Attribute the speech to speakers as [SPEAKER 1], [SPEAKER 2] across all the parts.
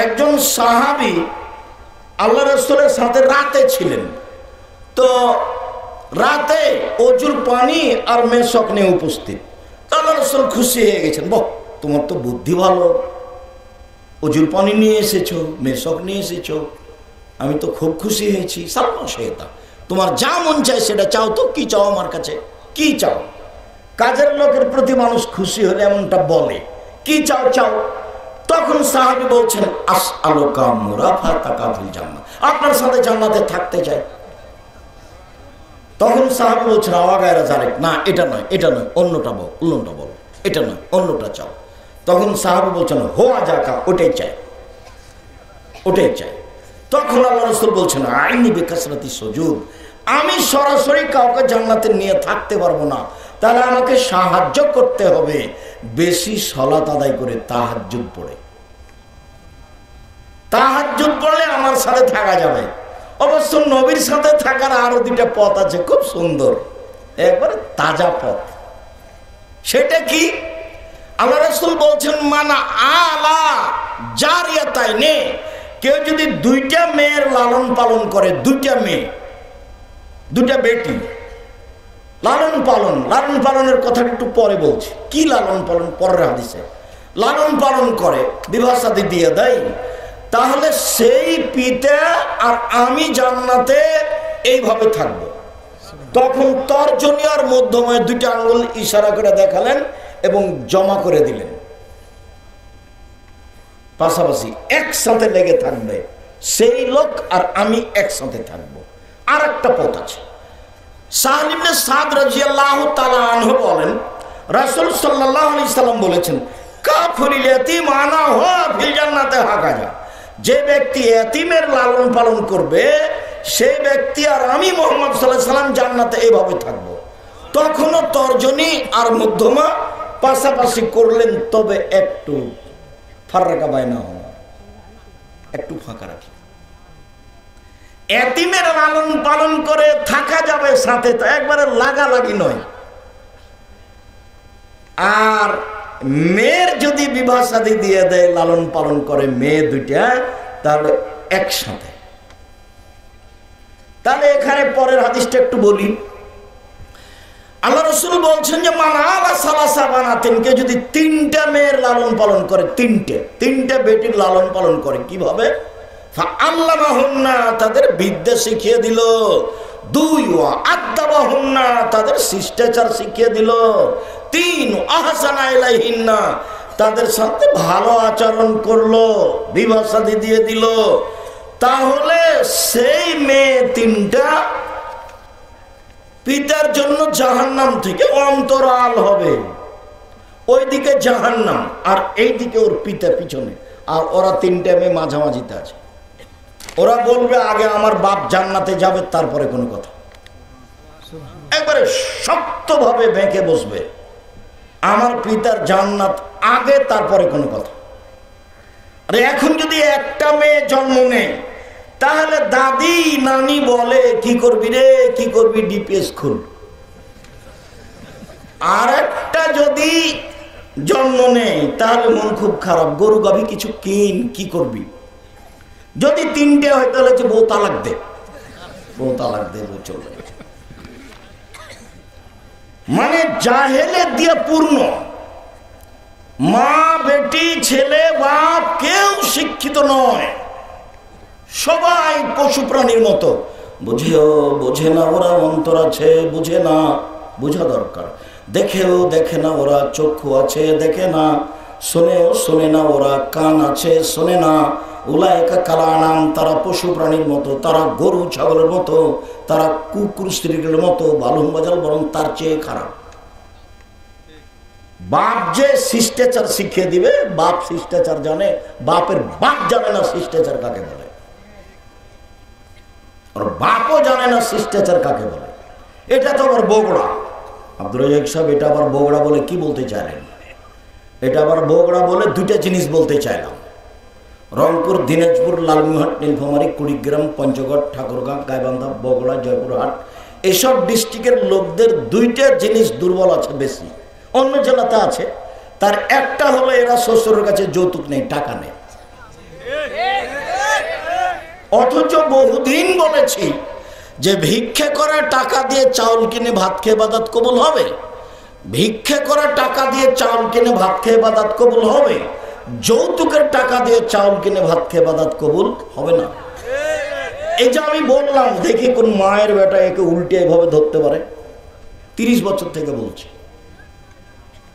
[SPEAKER 1] একজন সাহাবী আল্লাহ রাসূলের সাথে রাতে ছিলেন, তো রাতে অজুর পানি আর মেশক নিয়ে উপস্থিত। আল্লাহ রাসূল খুশি হয়ে গেছেন, বাহ তোমার তো বুদ্ধি ভালো, অজুর পানি নিয়ে এসেছো, মেশক নিয়ে এসেছো, আমি তো খুব খুশি হয়েছি। সাল্লাল্লাহু, তোমার যা মন চায় সেটা চাও, তো কি চাও আমার কাছে, কি চাও? কাজের লোকের প্রতি মানুষ খুশি হলে এমনটা বলে, কি চাও চাও। তখন সাহাবী বলছেন, আসআলুকা মুরাফাতাকা ফিল জান্নাহ, আপনার সাথে জান্নাতে থাকতে চাই। তখন সাহাবী বলছেন, আওয়াগায়রা জালেক, না এটা নয়, এটা নয়, অন্যটা বল, অন্যটা বল, এটা নয়, অন্যটা চাও। তখন সাহাবী বলছেন, হোয়া যাকা, ওটাই চাই, ওটাই চাই। তখন আল্লাহ রাসূল বলছেন, আইনি বিকাসরাতি সুজুদ, আমি সরাসরি কাউকে জান্নাতে নিয়ে থাকতে পারবো না, তাহলে আমাকে সাহায্য করতে হবে বেশি সালাত আদায় করে তাহাজ্জুদ পড়ে। তাহাজ্জুদ পড়লে আমার সাথে থাকা যাবে। অবশ্য নবীর সাথে থাকার আরো দুইটা পথ আছে, খুব সুন্দর, একবারে তাজা পথ। সেটা কি? আল্লাহ রাসূল বলছেন, মানা আলা জারিয়াতাইনে, কেউ যদি দুইটা মেয়ের লালন পালন করে, দুইটা মেয়ে, দুইটা বেটি, লালন পালনের কথাটা একটু পরে বলছি। কি লালন পালন? পরের হাদিসে। লালন পালন করে, বিবাহ শাদী দিয়ে দেয়, তাহলে সেই পিতা আর আমি জান্নাতে এইভাবে থাকবো। তখন তর্জনী আর মধ্যময় দুইটা আঙ্গুল ইশারা করে দেখালেন এবং জমা করে দিলেন, পাশাপাশি একসাথে লেগে থাকবে, সেই লোক আর আমি একসাথে থাকবো। আর একটা পথ আছে। সাহল ইবনে সাদ রাদিয়াল্লাহু তাআলা আনহু বলেন, রাসূল সাল্লাল্লাহু আলাইহি সাল্লাম বলেছেন, কাফিরুল ইয়াতীম আনা হুয়া ফিল জান্নাতে হাকাজা, যে ব্যক্তি এতিমের লালন পালন করবে সেই ব্যক্তি আর আমি মুহাম্মদ সাল্লাল্লাহু আলাইহি সাল্লাম জান্নাতে এইভাবে থাকবো। তখনও তর্জনী আর মধ্যমা পাশাপাশি করলেন, তবে একটু ফাররাকা বাইনাহুমা, একটু ফাঁকা রাখি। এতিমের লালন পালন করে থাকা যাবে সাথে, তো একবারে লাগালাগি নয়। আর মেয়ের যদি বিবাহ শাদী দিয়ে দেয়, লালন পালন করে মেয়ে দুইটা, তাহলে একসাথে। তাহলে এখানে পরের হাদিসটা একটু বলি। আল্লাহ রাসূল বলছেন যে, মান আলা সালাসা বানাতিন, কে যদি তিনটা মেয়ের লালন পালন করে, তিনটা বেটির লালন পালন করে, কিভাবে? ফাআল্লামাহুন্না, তাদের বিদ্যা শিখিয়ে দিল। 2 ওয়া আদাবাহুন্না, তাদের শিষ্টাচার শিখিয়ে দিল। 3 আহসানা ইলাইহিন্না, তাদের সাথে ভালো আচরণ করলো, বিবাহ শাদী দিয়ে দিল। তাহলে সেই মেয়ে তিনটা পিতার জন্য জাহান্নাম থেকে অন্তরাল হবে। ওইদিকে জাহান্নাম আর এইদিকে ওর পিতা পিছনে, আর ওরা তিনটা মেয়ে মাঝামাঝিতে আছে। ওরা বলবে আগে আমার বাপ জান্নাতে যাবে, তারপরে কোনো কথা। একবারে শক্তভাবে বেঁকে বসবে, আমার পিতার জান্নাত আগে, তারপরে কোনো কথা। আরে এখন যদি একটা মেয়ে জন্ম নেয়, তাহলে দাদি নানি বলে, কি করবি রে, কি করবি, ডিপিএস খুল। আর একটা যদি জন্ম নেয়, তাহলে মন খুব খারাপ, গরু গাভী কিছু কিন, কি করবি। যদি তিনটে হয়, তাহলে যে বউ তালাক দে, বউ তালাক দে, বউ চলে। মানে জাহেলে দিয়ে পূর্ণ। মা বেটি ছেলে বাপ কেউ শিক্ষিত নয়, সবাই পশু প্রাণীর মতো। বোঝে না ওরা, অন্তর আছে, বুঝে না, বোঝা দরকার। দেখেও দেখে না ওরা, চক্ষু আছে দেখে না, শোনেও শোনে না ওরা, কান আছে শোনে না। উলাইকা কালানাম, তারা পশু প্রাণীর মতো, তারা গরু ছাগলের মতো, তারা কুকুর স্ত্রীর মতো, বালুম বাজাল, বরং তার চেয়ে খারাপ। বাপ যে শিষ্টাচার শিখিয়ে দিবে, বাপ শিষ্টাচার জানে, বাপের বাপ জানে না শিষ্টাচার কাকে বলে, আর বাপও জানে না শিষ্টাচার কাকে বলে। এটা তো আবার বগুড়া। আব্দুর রাজ্জাক সাহেব এটা আবার বগুড়া বলে কি বলতে চাইলেন? এটা আবার বগুড়া বলে দুইটা জিনিস বলতে চাইলাম। রংপুর, দিনাজপুর, লালমনিরহাট, নীলফামারী, কুড়িগ্রাম, পঞ্চগড়, ঠাকুরগাঁ, গাইবান্ধা, বগুড়া, জয়পুরহাট, এসব ডিস্ট্রিক্টের লোকদের দুইটা জিনিস দুর্বল আছে বেশি, অন্য জেলাতে আছে। তার একটা হলো এরা শ্বশুরের কাছে যৌতুক নেই, টাকা নেই। অথচ বহুদিন বলেছি যে ভিক্ষে করা টাকা দিয়ে চাউল কিনে ভাত খেয়ে ইবাদত কবুল হবে, ভিক্ষে করা টাকা দিয়ে চাউল কিনে ভাত খেয়ে ইবাদত কবুল হবে, যৌতুকের টাকা দিয়ে চাউল কিনে ভাত খেয়ে ইবাদত কবুল হবে না। এই যে আমি বললাম, দেখি কোন মায়ের বেটা একে উল্টে এভাবে ধরতে পারে। 30 বছর থেকে বলছি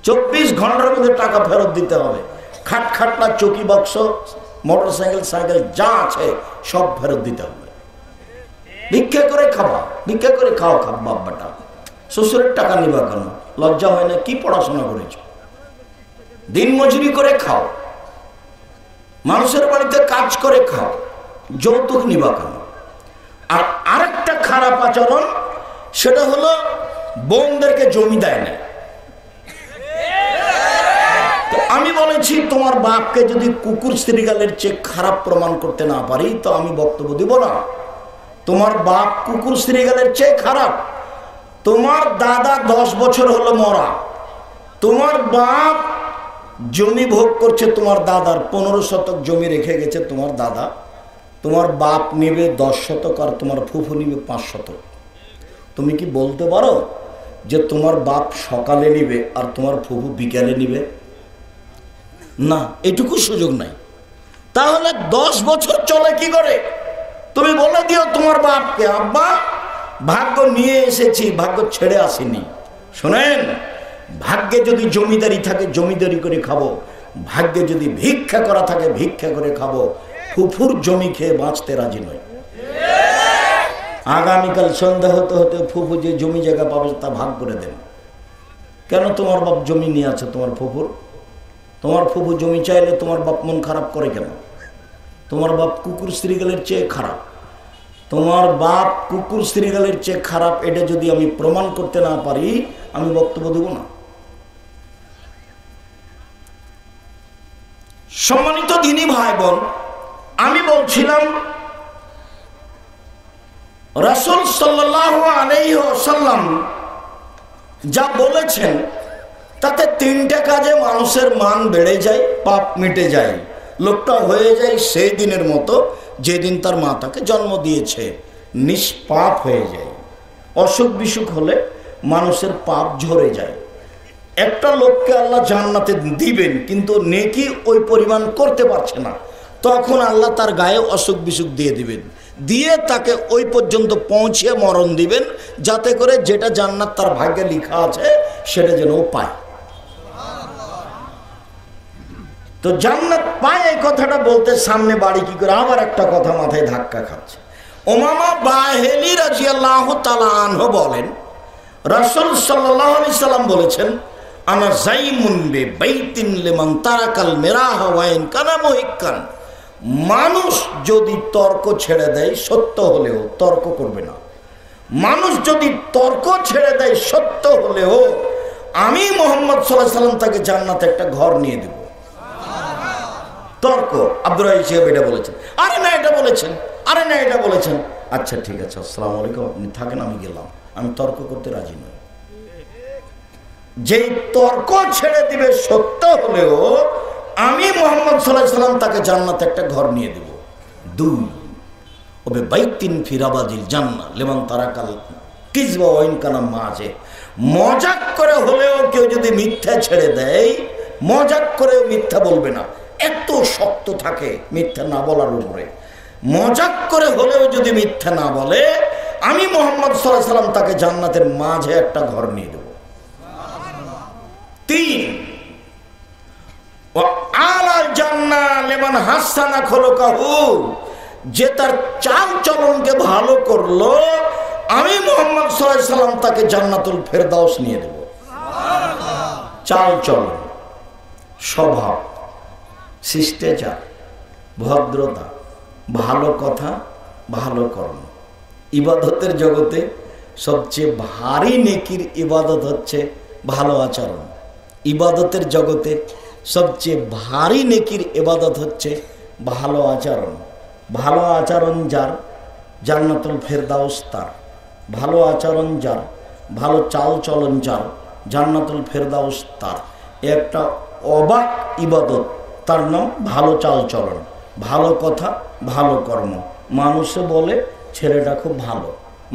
[SPEAKER 1] 24 ঘন্টার মধ্যে টাকা ফেরত দিতে হবে। খাটখাটনা, চকি বাক্স, মোটরসাইকেল, সাইকেল যা আছে সব ফেরত দিতে হবে। ভিক্ষা করে খাবা, ভিক্ষা করে খাও বাপ বেটা। শ্বশুরের টাকা নিবা কেন? লজ্জা হয় না? কি পড়াশোনা করেছ? দিন মজুরি করে খাও, মানুষের বাড়িতে কাজ করে খাও, যৌতুক নিবা কেন? আর আরেকটা খারাপ আচরণ, সেটা হলো বোনদেরকে জমি দেয় না। আমি বলেছি তোমার বাপকে যদি কুকুর শ্রীগালের চেয়ে খারাপ প্রমাণ করতে না পারি তো আমি বক্তব্য দিব না। তোমার বাপ কুকুর শ্রীগালের চেয়ে খারাপ। তোমার দাদা 10 বছর হলো মরা, তোমার বাপ জমি ভোগ করছে, তোমার দাদার 15 শতক জমি রেখে গেছে তোমার দাদা, তোমার বাপ নেবে 10 শতক আর তোমার ফুফু নিবে 5 শতক। তুমি কি বলতে পারো যে তোমার বাপ সকালে নিবে আর তোমার ফুফু বিকালে নিবে? না, এটুকু সুযোগ নাই। তাহলে 10 বছর চলে কি করে? তুমি বলে দিও তোমার বাপকে, আব্বা ভাগ্য নিয়ে এসেছি, ভাগ্য ছেড়ে আসেনি। শোনেন, ভাগ্যে যদি জমিদারি থাকে জমিদারি করে খাবো, ভাগ্যে যদি ভিক্ষা করা থাকে ভিক্ষা করে খাবো। ফুফুর জমি খেয়ে বাঁচতে রাজি নয়। আগামীকাল সন্ধ্যা হতে হতে ফুফু যে জমি জায়গা পাবে তা ভাগ করে দেন। কেন? তোমার বাপ জমি নিয়ে আছে তোমার ফুফুর। তোমার ফুফু জমি চাইলে তোমার বাপ মন খারাপ করে কেন? তোমার বাপ কুকুর শ্রীগালের চেয়ে খারাপ। তোমার বাপ কুকুর শ্রীগালের চেয়ে খারাপ, এটা যদি আমি প্রমাণ করতে না পারি আমি বক্তব্য দেব না। সম্মানিত দিনী ভাই বোন, আমি বলছিলাম রাসূল সাল্লাল্লাহু আলাইহি ওয়াসাল্লাম যা বলেছেন তাতে 3টে কাজে মানুষের মান বেড়ে যায়, পাপ মিটে যায়। লোকটা হয়ে যায় সেই দিনের মতো যেদিন তার মা তাকে জন্ম দিয়েছে, নিষ্পাপ হয়ে যায়। অসুখ বিসুখ হলে মানুষের পাপ ঝরে যায়। একটা লোককে আল্লাহ জান্নাতে দিবেন কিন্তু নেকি ওই পরিমাণ করতে পারছে না, তখন আল্লাহ তার গায়ে অসুখ বিসুখ দিয়ে দিবেন, দিয়ে তাকে ওই পর্যন্ত পৌঁছে মরণ দিবেন, যাতে করে যেটা জান্নাত তার ভাগ্যে লেখা আছে সেটা যেন ও পায়। তো জান্নাত পায় এই কথাটা বলতে সামনে বাড়ি কি করে আবার একটা কথা মাথায় ধাক্কা খাচ্ছে। উমামা বাহিনী রাদিয়াল্লাহু তাআলা আনহু বলেন, রাসূল সাল্লাল্লাহু আলাইহি সাল্লাম বলেছেন, আনা যাইমুন বিবাইতিন লিমান তারাকাল মিরাহ ওয়া ইন কানা মুহিক্কান। মানুষ যদি তর্ক ছেড়ে দেয়, সত্য হলেও তর্ক করবে না। মানুষ যদি তর্ক ছেড়ে দেয় সত্য হলেও আমি মুহাম্মদ সাল্লাল্লাহু আলাইহি সাল্লাম তাকে জান্নাতে একটা ঘর নিয়ে দেব। তর্ক আব্দুর রাহিম সাহেব এটা বলেছেন, আরে না এটা বলেছেন, আরে না এটা বলেছেন, আচ্ছা ঠিক আছে আসসালামু আলাইকুম, আপনি থাকেন, আমি গেলাম, আমি তর্ক করতে রাজি নই। যেই তর্ক ছেড়ে দিবে সত্য হলেও আমি মুহাম্মদ সাল্লাল্লাহু আলাইহি সাল্লাম তাকে জান্নাতে একটা ঘর নিয়ে দেব। 2 ওবে বাইতিন ফিরাবাদিল জান্নাহ লিমান তারাকাল কিযবা ওয়া ইন কানা মাযে। মজাক করে হলেও কেউ যদি মিথ্যা ছেড়ে দেয়, মজাক করেও মিথ্যা বলবে না, এত শক্ত থাকে মিথ্যা না বলার উপরে। মজাক করে হলেও যদি মিথ্যা না বলে, আমি মুহাম্মদ সাল্লাল্লাহু আলাইহি সাল্লাম তাকে জান্নাতের মাঝে একটা ঘর নিয়ে দেব। 3 ও আলা জান্নাহ লিমান হাসানা খুলুকাহু। যে তার চাল চলনকে ভালো করলো, আমি মুহাম্মদ সাল্লাল্লাহু আলাইহি সাল্লাম তাকে জান্নাতুল ফেরদাউস নিয়ে দেব। চাল চলন, স্বভাব, শিষ্টাচার, ভদ্রতা, ভালো কথা, ভালো কর্ম। ইবাদতের জগতে সবচেয়ে ভারী নেকির ইবাদত হচ্ছে ভালো আচরণ। ইবাদতের জগতে সবচেয়ে ভারী নেকির ইবাদত হচ্ছে ভালো আচরণ। ভালো আচরণ যার, জান্নাতুল ফেরদাউস তার। ভালো আচরণ যার, ভালো চাল চলন যার, জান্নাতুল ফেরদাউস তার। একটা অবাক ইবাদত, তার নাম ভালো চাল চলন। ভালো কথা ভালো কর্ম। মানুষে বলে ছেলেটা খুব ভালো,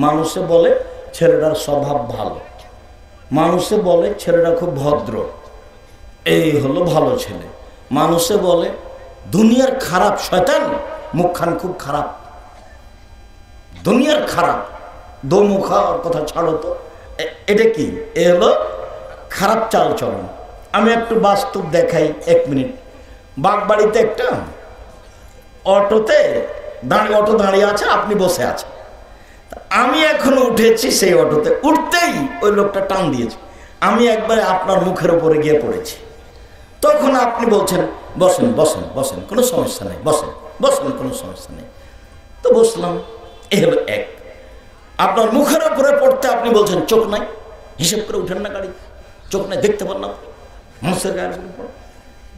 [SPEAKER 1] মানুষে বলে ছেলেটার স্বভাব ভালো, মানুষে বলে ছেলেটা খুব ভদ্র, এই হলো ভালো ছেলে। মানুষে বলে দুনিয়ার খারাপ শয়তান, মুখখান খুব খারাপ, দুনিয়ার খারাপ, দোমুখা কথা ছাড়ো তো, এটা কি? এ হলো খারাপ চালচলন। আমি একটু বাস্তব দেখাই, 1 মিনিট। বাগবাড়িতে একটা অটোতে অটো দাঁড়িয়ে আছে, আপনি বসে আছেন, আমি এখন উঠেছি সেই অটোতে, উঠতেই ওই লোকটা টান দিয়েছে, আমি একবারে আপনার মুখের উপরে গিয়ে পড়েছি। তখন আপনি বলছেন বসেন বসেন বসেন, কোনো সমস্যা নেই, বসেন বসেন, কোনো সমস্যা নেই। তো বসলাম। এ হলো এক। আপনার মুখের উপরে পড়তে আপনি বলছেন চোখ নাই, হিসেব করে উঠেন না গাড়ি, চোখ নাই, দেখতে পারলাম মানুষের গায়ের উপরে পড়ে।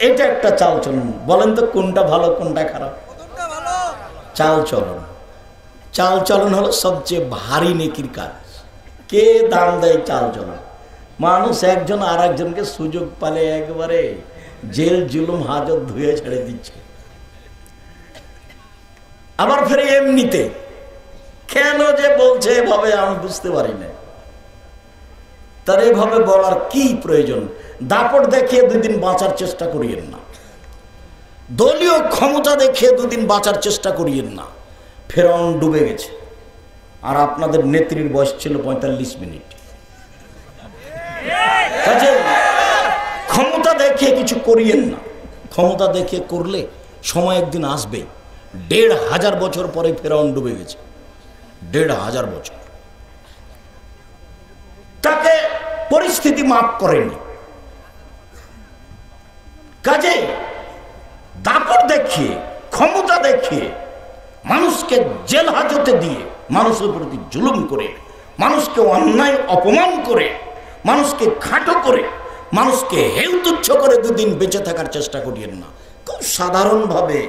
[SPEAKER 1] এটা একটা চালচলন। বলেন তো কোনটা ভালো কোনটা খারাপ? চালচলন। চালচলন হলো সবচেয়ে ভারী নেকির কাজ। কে দাম দেয় চালচলন? মানুষ একজন আর একজনকে সুযোগ পালে একবারে জেল জুলুম হাজত ধুয়ে ছেড়ে দিচ্ছে। আবার ফেরে এমনিতে কেন যে বলছে এভাবে আমি বুঝতে পারি না। তার এভাবে বলার কি প্রয়োজন? দাপট দেখিয়ে 2 দিন বাঁচার চেষ্টা করিয়েন না, দলীয় ক্ষমতা দেখিয়ে 2 দিন বাঁচার চেষ্টা করিয়েন না। ফেরাউন ডুবে গেছে, আর আপনাদের নেত্রীর বয়স ছিল 45 মিনিট। কাজে ক্ষমতা দেখিয়ে কিছু করিয়েন না। ক্ষমতা দেখিয়ে করলে সময় একদিন আসবে। 1500 বছর পরে ফেরাউন ডুবে গেছে, 1500 বছর। তাকে পরিস্থিতি মাফ করেনি। কাজে দাপট দেখিয়ে ক্ষমতা দেখিয়ে মানুষকে জেল হাজতে দিয়ে, মানুষের প্রতি জুলুম করে, মানুষকে অন্যায় অপমান করে, মানুষকে খাটো করে, মানুষকে হেউ তুচ্ছ করে 2 দিন বেঁচে থাকার চেষ্টা করিয়েন না। খুব সাধারণভাবে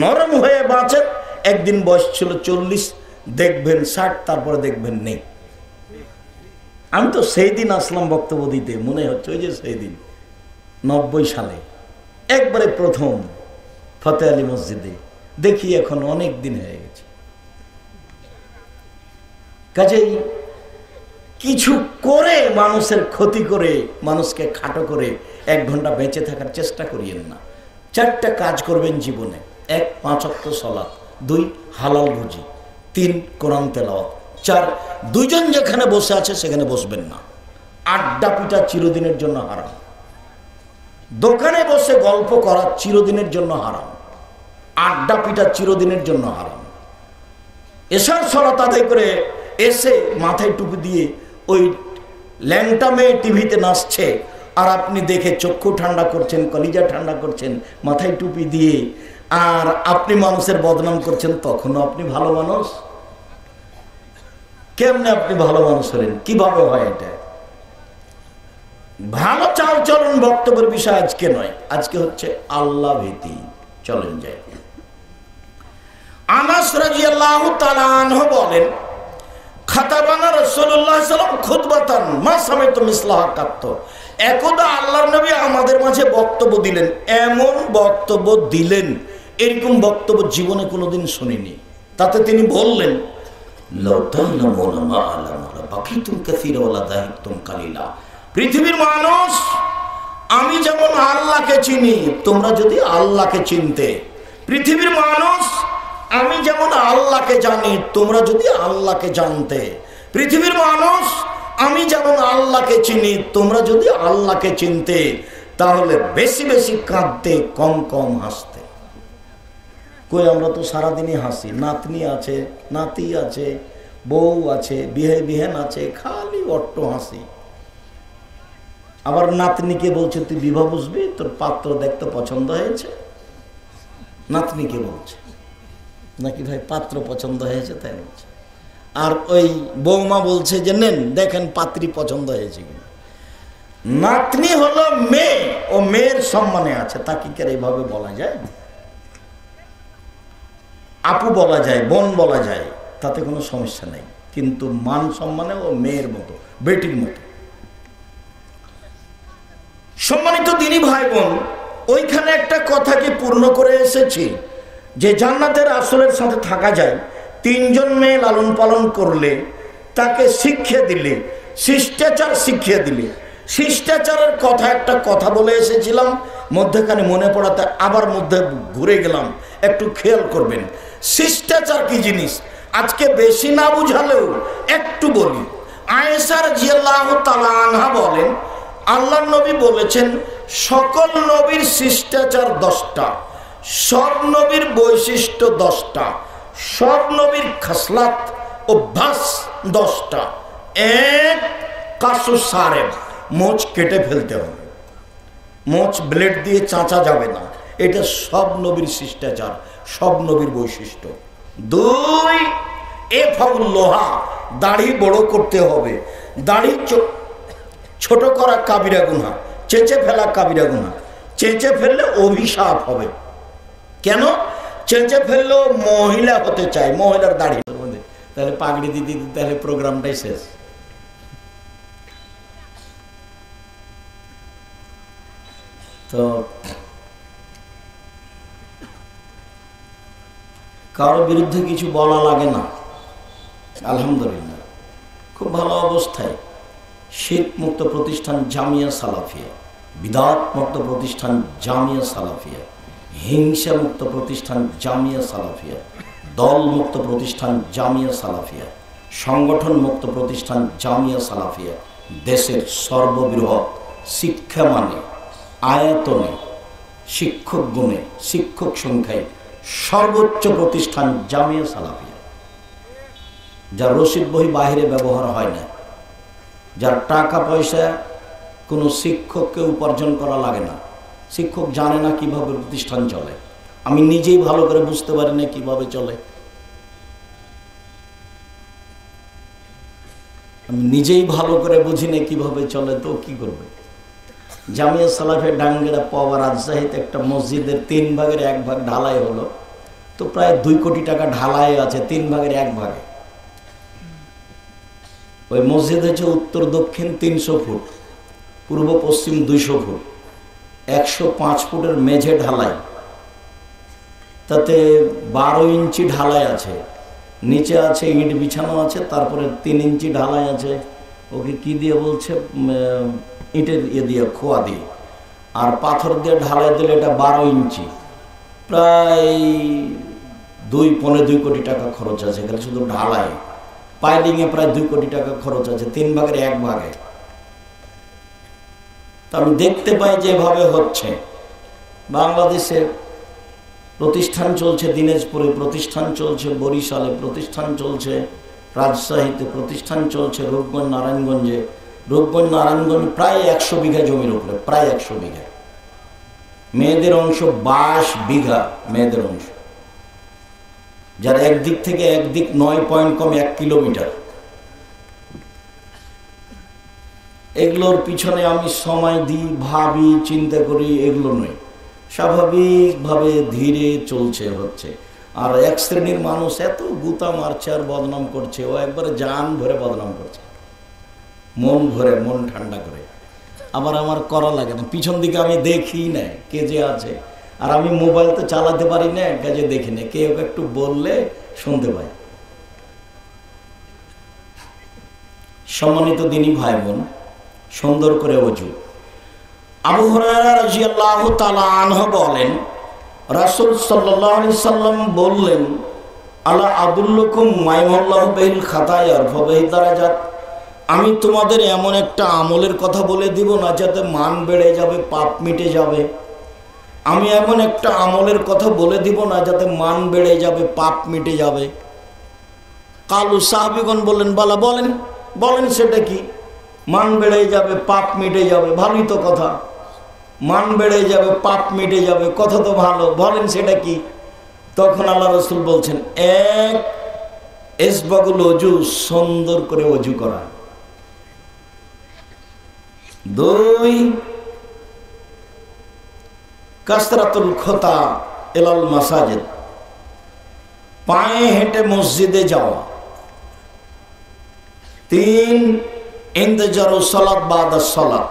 [SPEAKER 1] নরম হয়ে বাঁচেন। একদিন বয়স ছিল 40, দেখবেন 60, তারপরে দেখবেন নেই। আমি তো সেই দিন আসলাম বক্তব্য দিতে, মনে হচ্ছে ওই যে সেই দিন 90 সালে একবারে প্রথম ফতে আলী মসজিদে, দেখি এখন অনেক দিন হয়ে গেছে। কাজেই কিছু করে মানুষের ক্ষতি করে, মানুষকে খাটো করে 1 ঘন্টা বেঁচে থাকার চেষ্টা করিয়েন না। 4টা কাজ করবেন জীবনে। 1 5 ওয়াক্ত সালাত, 2 হালাল রুজি, 3 কোরআন তেলাওয়াত, 4 দুইজন যেখানে বসে আছে সেখানে বসবেন না। আড্ডা পিটা চিরদিনের জন্য হারাম। দোকানে বসে গল্প করা চিরদিনের জন্য হারাম। আড্ডা পিটা চিরদিনের জন্য হারাম। এসার সালাত আদায় করে এসে মাথায় টুপি দিয়ে ওই ল্যাংটা মেয়ে টিভিতে নাচছে, আর আপনি দেখে চক্ষু ঠান্ডা করছেন, কলিজা ঠান্ডা করছেন মাথায় টুপি দিয়ে, আর আপনি মানুষের বদনাম করছেন, তখনও আপনি ভালো মানুষ? কেমনে আপনি ভালো মানুষ হলেন? কিভাবে হয় এটা? ভালো চালচলন বক্তব্যের বিষয় আজকে নয়, আজকে হচ্ছে আল্লাহ ভীতি। চলেন যাই। আনাস রাদিয়াল্লাহু তাআলা আনহু বলেন, খাতাবানা রাসূলুল্লাহ সাল্লাল্লাহু আলাইহি ওয়াসাল্লাম খুতবাতান মা সামাইতু মিসলাহা কাত্ত। একদা আল্লাহর নবী আমাদের মাঝে বক্তব্য দিলেন, এমন বক্তব্য দিলেন এরকম বক্তব্য জীবনে কোনোদিন শুনিনি। তাতে তিনি বললেন, লাউ তা'লামুনা মা আ'লামু লাবাকিতুম কাসীরা ওয়া লাযাহিকতুম কালিলা। পৃথিবীর মানুষ, আমি যেমন আল্লাহকে চিনি, তোমরা যদি আল্লাহকে চিনতে। পৃথিবীর মানুষ, আমি যেমন আল্লাহকে জানি, তোমরা যদি আল্লাহকে জানতে। পৃথিবীর মানুষ, আমি যেমন আল্লাহকে চিনি, তোমরা যদি আল্লাহকে চিনতে, তাহলে বেশি বেশি কাঁদতে, কম কম হাসতে। কই আমরা তো সারাদিনই হাসি। নাতনি আছে, নাতি আছে, বউ আছে, বিহেন আছে, খালি অট্ট হাসি। আবার নাতনিকে বলছে তুই বিবাহ বুঝবি, তোর পাত্র দেখতে পছন্দ হয়েছে। নাতনিকে বলছে নাকি ভাই পাত্র পছন্দ হয়েছে, তাই বলছে। আর ওই বৌমা বলছে যে নেন দেখেন পাত্রী পছন্দ হয়েছে কিনা। নাতনি হলো মেয়ে, ও মেয়ের সম্মানে আছে, তাকে কি এইভাবে বলা যায়? আপু বলা যায়, বোন বলা যায়, তাতে কোনো সমস্যা নেই, কিন্তু মান সম্মানে ও মেয়ের মতো, বেটির মতো। সম্মানিত দিনী ভাই বোন, ওইখানে একটা কথাকে পূর্ণ করে এসেছি। যে জান্নাতের রাসূলের সাথে থাকা যায়, 3 জন মেয়ে লালন পালন করলে, তাকে শিক্ষা দিলে, শিষ্টাচার শিখিয়ে দিলে। শিষ্টাচারের কথা একটা কথা বলে এসেছিলাম, মধ্যখানে মনে পড়াতে আবার মধ্যে ঘুরে গেলাম, একটু খেয়াল করবেন। শিষ্টাচার কি জিনিস আজকে বেশি না বুঝালেও একটু বলি। আয়েশা রাদিয়াল্লাহু তাআলা আনহা বলেন, আল্লাহর নবী বলেছেন সকল নবীর শিষ্টাচার 10টা, সব নবীর বৈশিষ্ট্য 10টা, সব নবীর খাসলাত অভ্যাস 10টা। এক, কাসু সারেব, মোচ কেটে ফেলতে হবে, মোচ ব্লেড দিয়ে চাঁচা যাবে না, এটা সব নবীর শিষ্টাচার, সব নবীর বৈশিষ্ট্য। 2, এফাউল লোহা, দাড়ি বড় করতে হবে, দাড়ি ছোট করা কাবিরা গুনাহ, চেঁচে ফেলা কাবিরা গুনাহ। চেঁচে ফেললে অভিশাপ হবে। কেন? চেঁচে ফেললেও মহিলা হতে চায়, মহিলার দাড়ি, তাহলে পাগড়ি দিতে দিতে তাহলে প্রোগ্রামটাই শেষ। তো কারোর বিরুদ্ধে কিছু বলা লাগে না, আলহামদুলিল্লাহ খুব ভালো অবস্থায়। শিরক মুক্ত প্রতিষ্ঠান জামিয়া সালাফিয়া, বিদআত মুক্ত প্রতিষ্ঠান জামিয়া সালাফিয়া, হিংসা মুক্ত প্রতিষ্ঠান জামিয়া সালাফিয়া, দল মুক্ত প্রতিষ্ঠান জামিয়া সালাফিয়া, সংগঠন মুক্ত প্রতিষ্ঠান জামিয়া সালাফিয়া, দেশের সর্ববৃহৎ শিক্ষা মানে, আয়তনে, শিক্ষক গুণে, শিক্ষক সংখ্যায় সর্বোচ্চ প্রতিষ্ঠান জামিয়া সালাফিয়া। যার রশিদ বই বাহিরে ব্যবহার হয় না, যার টাকা পয়সা কোনো শিক্ষককে উপার্জন করা লাগে না, শিক্ষক জানে না কিভাবে প্রতিষ্ঠান চলে। আমি নিজেই ভালো করে বুঝতে পারি না কিভাবে চলে, আমি নিজেই ভালো করে বুঝি না কিভাবে চলে, তো কি করবে। জামিয়া সালাফিয়া ডাঙ্গেরা পাওয়া রাজশাহীতে একটা মসজিদের 3 ভাগের 1 ভাগ ঢালাই হলো, তো প্রায় 2 কোটি টাকা ঢালাই আছে 3 ভাগের 1 ভাগে। ওই মসজিদ হচ্ছে উত্তর দক্ষিণ 300 ফুট, পূর্ব পশ্চিম 200 ফুট, 105 ফুটের মেঝে ঢালাই, তাতে 12 ইঞ্চি ঢালাই আছে, নিচে আছে ইট বিছানো আছে, তারপরে 3 ইঞ্চি ঢালাই আছে, ওকে কি দিয়ে বলছে, ইটের দিয়ে খোয়া দিয়ে, আর পাথর দিয়ে ঢালাই দিলে এটা 12 ইঞ্চি, প্রায় 2.25 কোটি টাকা খরচ আছে এখানে শুধু ঢালাই। পাইলিংয়ে প্রায় 2 কোটি টাকা খরচ আছে 3 ভাগের 1 ভাগে। তা আমি দেখতে পাই যেভাবে হচ্ছে, বাংলাদেশে প্রতিষ্ঠান চলছে, দিনাজপুরে প্রতিষ্ঠান চলছে, বরিশালে প্রতিষ্ঠান চলছে, রাজশাহীতে প্রতিষ্ঠান চলছে, রূপগঞ্জ নারায়ণগঞ্জে, রূপগঞ্জ নারায়ণগঞ্জ প্রায় 100 বিঘা জমির উপরে, প্রায় 100 বিঘা। মেয়েদের অংশ 22 বিঘা, মেয়েদের অংশ, যার একদিক থেকে একদিক 9 পয়েন্ট কম 1 কিলোমিটার। এগুলোর পিছনে আমি সময় দিই, ভাবি, চিন্তা করি, এগুলো নয়, স্বাভাবিকভাবে ধীরে চলছে হচ্ছে। আর এক শ্রেণীর মানুষ এত গুতা মারছে আর বদনাম করছে, ও একবারে জান ভরে বদনাম করছে, মন ভরে, মন ঠান্ডা করে। আবার আমার করা লাগে না, পিছন দিকে আমি দেখি না কে যে আছে, আর আমি মোবাইল তো চালাতে পারি না, কাজে দেখি না, কেউ একটু বললে শুনতে পাই। সম্মানিত দিনী ভাই বোন, সুন্দর করে ওযু। আবু হুরায়রা রাদিয়াল্লাহু তাআলা আনহু বলেন, রাসূল সাল্লাল্লাহু আলাইহি সাল্লাম বললেন, আলা আদুল্লুকুম মাইয়াল্লাহু বিল খাতায়া ওয়া বিহি দারাজাত, আমি তোমাদের এমন একটা আমলের কথা বলে দিব না যাতে মান বেড়ে যাবে, পাপ মিটে যাবে। আমি এমন একটা আমলের কথা বলে দিব না যাতে মান বেড়ে যাবে, পাপ মিটে যাবে। কালু সাহাবীগণ বললেন, বালা বলেন, বলেন সেটা কি? মান বেড়ে যাবে, পাপ মিটে যাবে, ভালোই তো কথা। মান বেড়ে যাবে, পাপ মিটে যাবে, কথা তো ভালো, বলেন সেটা কি? তখন আল্লাহ রাসূল বলছেন, 1, ইসবাগুল ওযু, সুন্দর করে ওযু করা। 2, কাসরাতুল খুতা ইলাল মাসাজিদ, পায়ে হেঁটে মসজিদে যাওয়া। 3, ইন্তজারুস সালাত বাদা সালাত,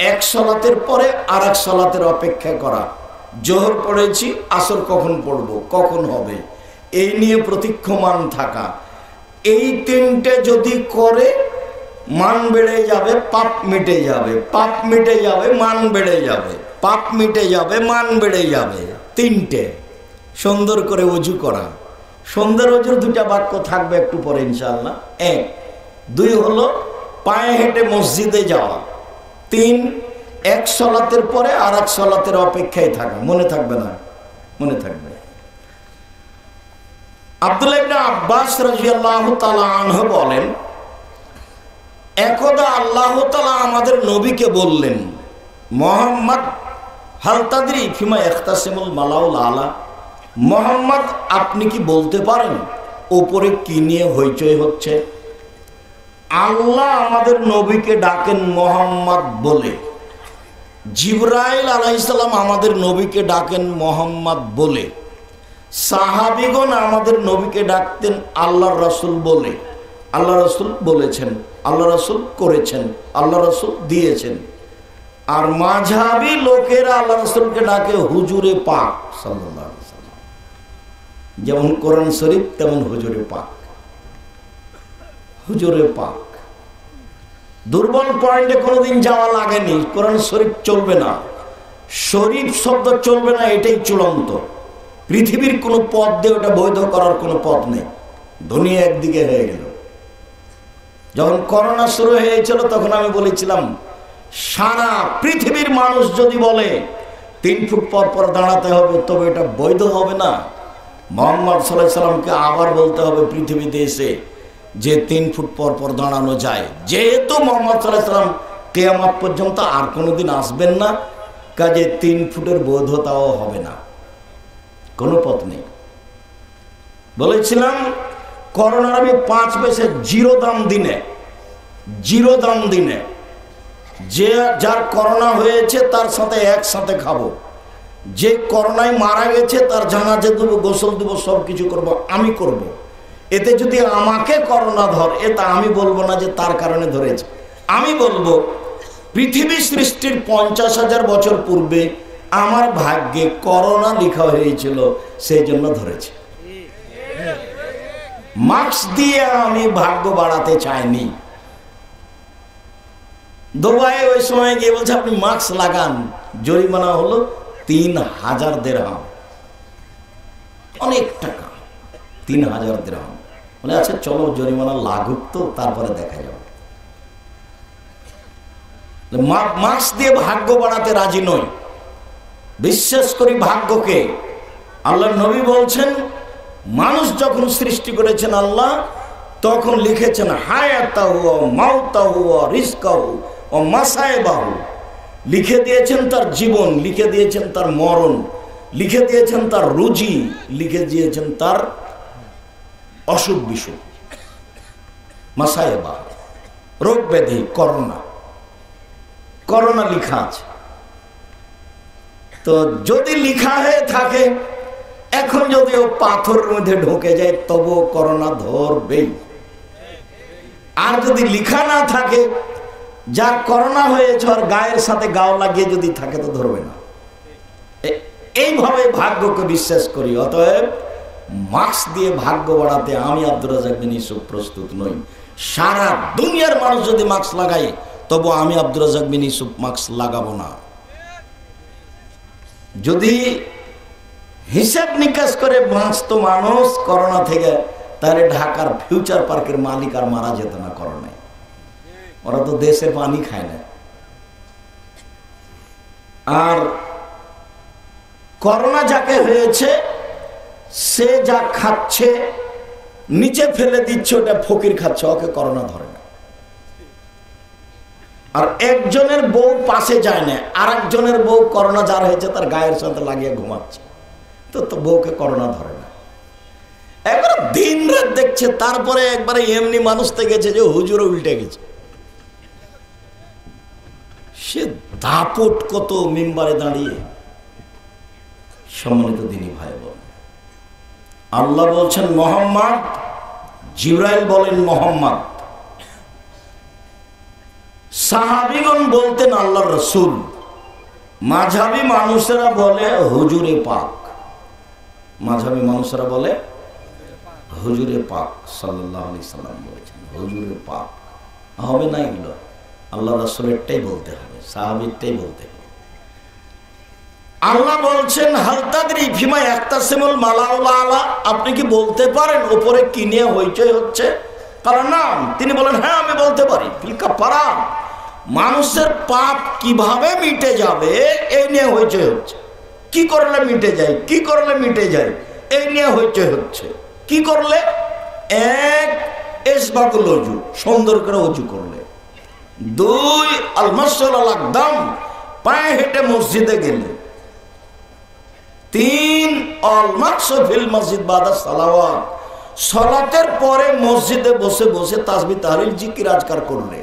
[SPEAKER 1] এক সালাতের পরে আরেক সালাতের অপেক্ষা করা। জোহর পড়েছি, আসর কখন পড়ব, কখন হবে, এই নিয়ে প্রতীক্ষমান থাকা। এই তিনটে যদি করে মান বেড়ে যাবে, পাপ মিটে যাবে, পাপ মিটে যাবে, মান বেড়ে যাবে, পাপ মিটে যাবে, মান বেড়ে যাবে। তিনটে সুন্দর করে ওযু করা। সুন্দর ওযুর দুটা বাক্য থাকবে একটু পরে ইনশাআল্লাহ। এক, দুই হলো পায়ে হেঁটে মসজিদে যাওয়া। তিন, এক সালাতের পরে আর এক সালাতের অপেক্ষায় থাকা। মনে থাকবে না? মনে থাকবে। আব্দুল্লাহ ইবনে আব্বাস রাদিয়াল্লাহু তাআলা আনহু বলেন, একদা আল্লাহ তাআলা আমাদের নবীকে বললেন, মুহাম্মদ হাল তাদরি ফিমা ইখতাসিমুল মালাউল আলা, মুহাম্মদ আপনি কি বলতে পারেন উপরে কি নিয়ে হইচই হচ্ছে? আল্লাহ আমাদের নবীকে ডাকেন মুহাম্মদ বলে, জিবরাইল আলাইহিস সালাম আমাদের নবীকে ডাকেন মুহাম্মদ বলে, সাহাবীগণ আমাদের নবীকে ডাকতেন আল্লাহর রাসূল বলে। আল্লাহ রাসূল বলেছেন, আল্লাহ রাসূল করেছেন, আল্লাহ রাসূল দিয়েছেন। আর মাযহাবী লোকেরা আল্লাহ রাসূলকে ডাকে হুজুরে পাক সাল্লাল্লাহু আলাইহি ওয়াসাল্লাম। যেমন কোরআন শরীফ তেমন হুজুরে পাক, হুজুরে পাক। দুর্বল পয়েন্টে কোনোদিন যাওয়া লাগেনি। কোরআন শরীফ চলবে না, শরীফ শব্দ চলবে না, এটাই চূড়ান্ত। পৃথিবীর কোনো পথ দিয়ে ওটা বৈধ করার কোনো পথ নেই। দুনিয়া একদিকে হয়ে গেল। যখন করোনা শুরু হয়েছিল তখন আমি বলেছিলাম, সারা পৃথিবীর মানুষ যদি বলে 3 ফুট পর পর দাঁড়াতে হবে, তবে এটা বৈধ হবে না। মুহাম্মদ সাল্লাল্লাহু আলাইহি সাল্লামকে আবার বলতে হবে পৃথিবীতে এসে যে 3 ফুট পর পর দাঁড়ানো যায়। যেহেতু মুহাম্মদ সাল্লাল্লাহু আলাইহি সাল্লাম কিয়ামত পর্যন্ত আর কোনোদিন আসবেন না, কাজে 3 ফুটের বৈধতাও হবে না, কোনো পথ নেই। বলেছিলাম করোনার আমি 5 পয়সা জিরো দাম দিনে, জিরো দাম দিনে যে যার করোনা হয়েছে তার সাথে একসাথে খাবো। যে করোনায় মারা গেছে তার জানাজা দেবো, গোসল দেবো, সব কিছু করবো, আমি করব। এতে যদি আমাকে করোনা ধরে, এটা আমি বলবো না যে তার কারণে ধরেছে। আমি বলবো পৃথিবী সৃষ্টির 50,000 বছর পূর্বে আমার ভাগ্যে করোনা লেখা হয়েছিল, সেই জন্য ধরেছে। মাস্ক দিয়ে আমি ভাগ্য বাড়াতে চাইনি। দুবাইয়ে ওই সময় গিয়ে বলছে আপনি মাস্ক লাগান, জরিমানা হলো 3,000 দিরহাম, অনেক টাকা। 3,000 দিরহাম বলে আচ্ছা চলো জরিমানা লাগুক তো, তারপরে দেখা যাবে। মাস্ক দিয়ে ভাগ্য বাড়াতে রাজি নই, বিশ্বাস করি ভাগ্যকে। আল্লাহর নবী বলছেন মানুষ যখন সৃষ্টি করেছেন আল্লাহ, তখন লিখেছেন হায়াতাহু ওয়া মাউতাহু ওয়া রিজকাহু ওয়া মাসাইবাহু, লিখে দিয়েছেন তার জীবন, লিখে দিয়েছেন তার মরণ, লিখে দিয়েছেন তার রুজি, লিখে দিয়েছেন তার অসুখ বিসুখ, মাসাইবা, রোগ ব্যাধি, করোনা। করোনা লিখা আছে। তো যদি লিখা হয়ে থাকে, এখন যদি ও পাথরের মধ্যে ঢুকে যায় তবু করোনা ধরবেই। আর যদি লিখা না থাকে, যার করোনা হয়েছে আর গায়ের সাথে গাও লাগিয়ে যদি থাকে তো ধরবে না। এইভাবে ভাগ্যকে বিশ্বাস করি। অতএব মাস্ক দিয়ে ভাগ্য বাড়াতে আমি আব্দুর রাজ্জাক বিন ইউসুফ প্রস্তুত নই। সারা দুনিয়ার মানুষ যদি মাস্ক লাগায়, তবু আমি আব্দুর রাজ্জাক বিন ইউসুফ মাস্ক লাগাবো না। যদি হিসাব নিকাশ করে বাঁচত মানুষ করোনা থেকে, তাহলে ঢাকার ফিউচার পার্কের মালিক আর মারা যেত না করোনায়। ওরা তো দেশে পানি খায় না। আর করোনা যাকে হয়েছে সে যা খাচ্ছে নিচে ফেলে দিচ্ছে, ওটা ফকির খাচ্ছে, ওকে করোনা ধরে না। আর একজনের বউ পাশে যায় না, আর একজনের বউ করোনা যার হয়েছে তার গায়ের সাথে লাগিয়ে ঘুমাচ্ছে, তো বউকে করোনা ধরে না। একবার দিন রাত দেখছে, তারপরে একবারে এমনি মানুষ থেকে গেছে যে হুজুরও উল্টে গেছে। সে দাপট কত মিম্বারে দাঁড়িয়ে। সম্মানিত দিনী ভাই বোন, আল্লাহ বলছেন মুহাম্মদ, জিবরাইল বলেন মুহাম্মদ, সাহাবীগণ বলতেন আল্লাহর রাসূল। মাঝাবি মানুষেরা বলে হুজুরে পাক, মাঝাবি মানুষেরা বলে হুজুরে পাক সাল্লাল্লাহু আলাইহি সাল্লাম বলেছেন হুজুরে পাক হবে না, এগুলো আল্লাহ রাসূলেরটাই বলতে হবে, সাহাবীরটাই বলতে হবে। আল্লাহ বলছেন হাল তাদরি ফিমা ইয়াক্তাসিমুল মালাউল আলা, আপনি কি বলতে পারেন উপরে কি নিয়ে হইচই হচ্ছে? কারণ নাম, তিনি বলেন হ্যাঁ আমি বলতে পারি। ফিল কাফারা, মানুষের পাপ কিভাবে মিটে যাবে এই নিয়ে হইচই হচ্ছে। কি করলে মিটে যায়, কি করলে মিটে যায় এই নিয়ে হইচই হচ্ছে। কি করলে? এক, ইসবাগুল ওযু, সুন্দর করে ওযু করলে। দুই, আল মাসহুল আল আকদাম, পায়ে হেঁটে মসজিদে গেলে। তিন, আল মাকসু ফিল মসজিদ বাদা সালাওয়াত, সালাতের পরে মসজিদে বসে বসে তাসবিহ তাহলিল জিকির আজকার করলে।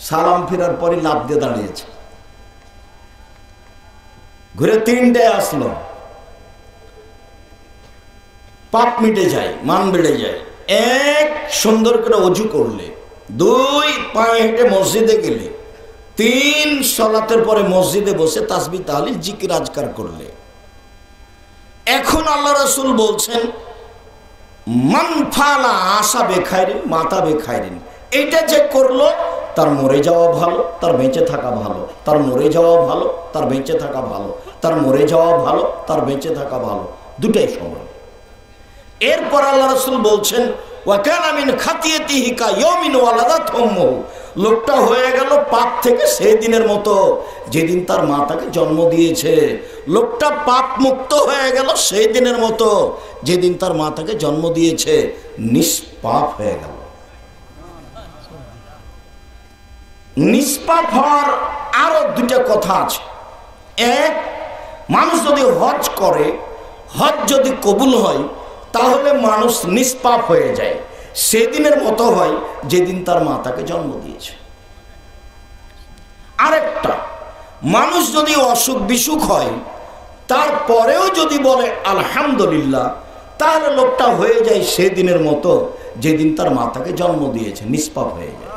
[SPEAKER 1] সালাম ফেরার পরে লাফ দিয়ে দাঁড়িয়েছে, ঘুরে তিনটায় আসলো, পাপ মিটে যায়, মান বেড়ে যায়। এক, সুন্দর করে ওযু করলে। দুই, পায়ে হেঁটে মসজিদে গেলে। তিন, সালাতের পরে মসজিদে বসে তাসবিহ তাহলিল জিকির আজকার করলে। এখন আল্লাহ রাসূল বলছেন মান ফালা আশা বেখাইরিন মাতা বেখাইরিন, এটা যে করলো তার মরে যাওয়া ভালো, তার বেঁচে থাকা ভালো, তার মরে যাওয়া ভালো, তার বেঁচে থাকা ভালো, তার মরে যাওয়া ভালো, তার বেঁচে থাকা ভালো, দুটাই সমান। এরপর আল্লাহ রাসূল বলছেন ওয়া কানা মিন খাতিয়াতিহি কা ইয়াউমিন ওয়ালাদাত উম্মুহু, লোকটা হয়ে গেল পাপ থেকে সেই দিনের মতো যেদিন তার মা তাকে জন্ম দিয়েছে। লোকটা পাপ মুক্ত হয়ে গেল সেই দিনের মতো যেদিন তার মা তাকে জন্ম দিয়েছে, নিষ্পাপ হয়ে গেল। নিষ্পাপ হওয়ার আরো দুটা কথা আছে। এক, মানুষ যদি হজ করে, হজ যদি কবুল হয়, তাহলে মানুষ নিষ্পাপ হয়ে যায়, সেদিনের মতো হয় যেদিন তার মা তাকে জন্ম দিয়েছে। আরেকটা, মানুষ যদি অসুখ বিসুখ হয় তারপরেও যদি বলে আলহামদুলিল্লাহ, তাহলে লোকটা হয়ে যায় সেদিনের মতো যেদিন তার মা তাকে জন্ম দিয়েছে, নিষ্পাপ হয়ে যায়।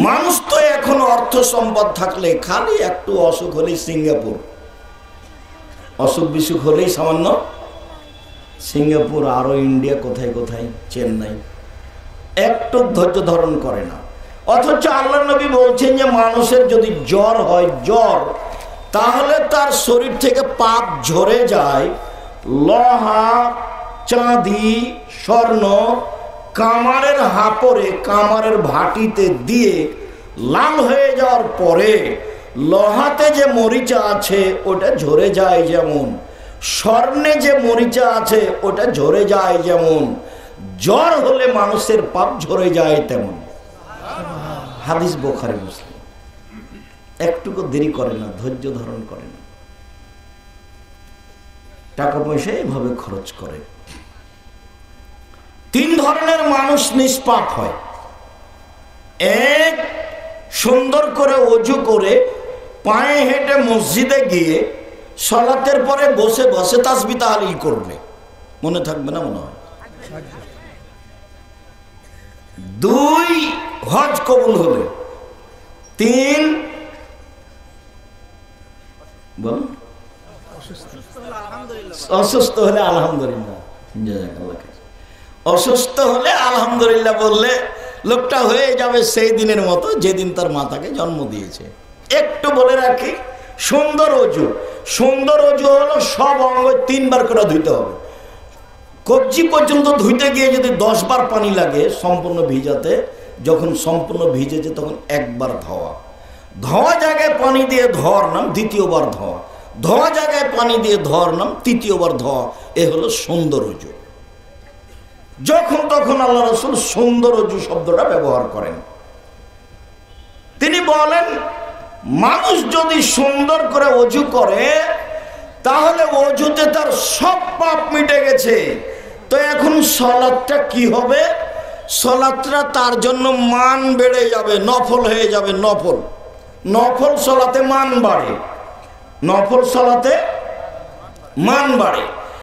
[SPEAKER 1] মানুষ তো এখন অর্থ সম্পদ থাকলে খালি একটু অসুখ হলেই সিঙ্গাপুর, অসুখ বিসুখ হলেই সামান্য সিঙ্গাপুর, আরো ইন্ডিয়া, কোথায় কোথায় চেন্নাই, একটু ধৈর্য ধারণ করে না। অথচ আল্লাহ নবী বলছেন যে মানুষের যদি জ্বর হয়, জ্বর, তাহলে তার শরীর থেকে পাপ ঝরে যায়। লোহা, চাঁদি, স্বর্ণ কামারের হাপড়ে, কামারের ভাটিতে দিয়ে লাল হয়ে যাওয়ার পরে লোহাতে যে মরিচা আছে ওটা ঝরে যায় যেমন, স্বর্ণে যে মরিচা আছে ওটা ঝরে যায় যেমন, জ্বর হলে মানুষের পাপ ঝরে যায় তেমন। হাদিস বুখারী মুসলিম। একটুকু দেরি করে না, ধৈর্য ধারণ করে না, টাকা পয়সা এভাবে খরচ করে। তিন ধরনের মানুষ নিষ্পাপ হয়। এক, সুন্দর করে ওযু করে পায়ে হেঁটে মসজিদে গিয়ে সালাতের পরে বসে বসে তাসবিহ তাহলিল করবে, মনে থাকবে না মনে হয়। দুই, হজ কবুল হলে। তিন, বল অসুস্থ হলে আলহামদুলিল্লাহ, অসুস্থ হলে আলহামদুলিল্লাহ বললে লোকটা হয়ে যাবে সেই দিনের মতো যেদিন তার মাতাকে জন্ম দিয়েছে। একটু বলে রাখি, সুন্দর ওযু, সুন্দর ওযু হলো সব অঙ্গ 3 বার করে ধুইতে হবে। কবজি পর্যন্ত ধুইতে গিয়ে যদি 10 বার পানি লাগে সম্পূর্ণ ভিজাতে, যখন সম্পূর্ণ ভিজেছে তখন একবার ধোয়া, ধোয়া জায়গায় পানি দিয়ে ধোয়ার নাম দ্বিতীয়বার ধোয়া, ধোয়া জায়গায় পানি দিয়ে ধোয়ার নাম তৃতীয়বার ধোয়া। এ হলো সুন্দর ওযু। যখন তখন আল্লাহ রাসূল সুন্দর ওযু শব্দটা ব্যবহার করেন। তিনি বলেন মানুষ যদি সুন্দর করে ওযু করে তাহলে ওযুতে তার সব পাপ মিটে গেছে। তো এখন সালাতটা কি হবে? সালাতটা তার জন্য মান বেড়ে যাবে, নফল হয়ে যাবে। নফল, নফল সালাতে মান বাড়ে, নফল সালাতে মান বাড়ে।